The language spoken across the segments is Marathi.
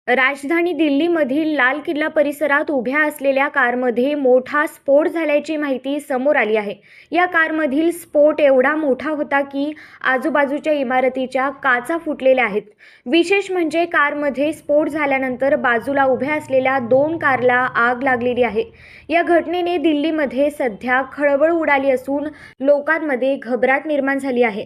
राजधानी दिल्लीमधील लाल किल्ला परिसरात उभ्या असलेल्या कारमध्ये मोठा स्फोट झाल्याची माहिती समोर आली आहे. या कारमधील स्फोट एवढा मोठा होता की आजूबाजूच्या इमारतीच्या काचा फुटलेल्या आहेत. विशेष म्हणजे कारमध्ये स्फोट झाल्यानंतर बाजूला उभ्या असलेल्या 2 कारला आग लागलेली आहे. या घटनेने दिल्लीमध्ये सध्या खळबळ उडाली असून लोकांमध्ये घबराट निर्माण झाली आहे.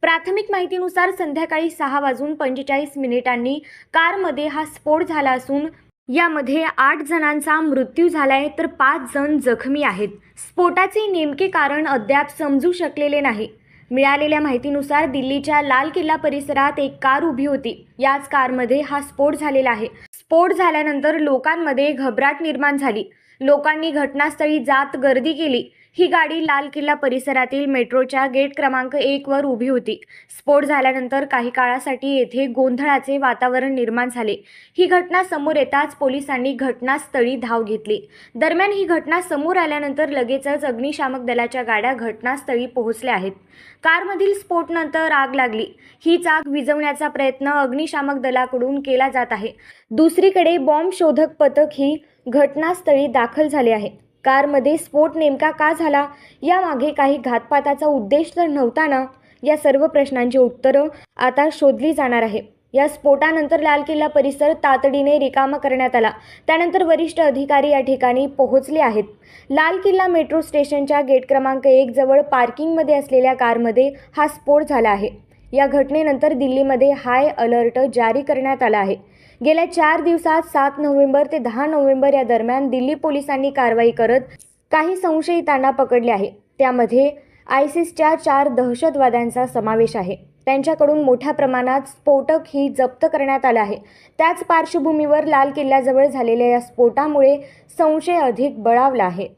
प्राथमिक माहितीनुसार संध्याकाळी 6:45 कारमध्ये हा स्फोट झाला असून यामध्ये 8 जणांचा मृत्यू झालाय तर 5 जण जखमी आहेत. स्फोटाचे नेमके कारण अद्याप समजू शकलेले नाही. मिळालेल्या माहितीनुसार दिल्लीच्या लाल किल्ला परिसरात एक कार उभी होती. याच कारमध्ये हा स्फोट झालेला आहे. स्फोट झाल्यानंतर लोकांमध्ये घबराट निर्माण झाली. लोकांनी घटनास्थळी जात गर्दी केली. ही गाडी लाल किल्ला परिसरातील मेट्रोच्या गेट क्रमांक 1 वर उभी होती. स्फोट झाल्यानंतर काही काळासाठी येथे गोंधळाचे वातावरण निर्माण झाले. ही घटना समोर येताच पोलिसांनी घटनास्थळी धाव घेतली. दरम्यान ही घटना समोर आल्यानंतर लगेचच अग्निशामक दलाच्या गाड्या घटनास्थळी पोहोचल्या आहेत. कारमधील स्फोटानंतर आग लागली. हीच आग विझवण्याचा प्रयत्न अग्निशामक दलाकडून केला जात आहे. दुसरीकडे बॉम्ब शोधक पथक ही घटनास्थळी दाखल झाले आहे. कारमध्ये स्फोट नेमका का झाला, यामागे काही घातपाताचा उद्देश तर नव्हता ना? या सर्व प्रश्नांची उत्तरं आता शोधली जाणार आहे. या स्फोटानंतर लाल किल्ला परिसर तातडीने रिकामा करण्यात आला. त्यानंतर वरिष्ठ अधिकारी या ठिकाणी पोहोचले आहेत. लाल किल्ला मेट्रो स्टेशनच्या गेट क्रमांक 1 जवळ पार्किंगमध्ये असलेल्या कारमध्ये हा स्फोट झाला आहे. या घटनेनंतर दिल्लीमध्ये हाय अलर्ट जारी करण्यात आला आहे. गेल्या 4 दिवसात 7 नोव्हेंबर ते 10 नोव्हेंबर या दरम्यान दिल्ली पोलिसांनी कारवाई करत काही संशयितांना पकडले आहे. त्यामध्ये आयसिसच्या 4 दहशतवाद्यांचा समावेश आहे. त्यांच्याकडून मोठ्या प्रमाणात स्फोटक ही जप्त करण्यात आला आहे. त्याच पार्श्वभूमीवर लाल किल्ल्याजवळ झालेल्या या स्फोटामुळे संशय अधिक बळावला आहे.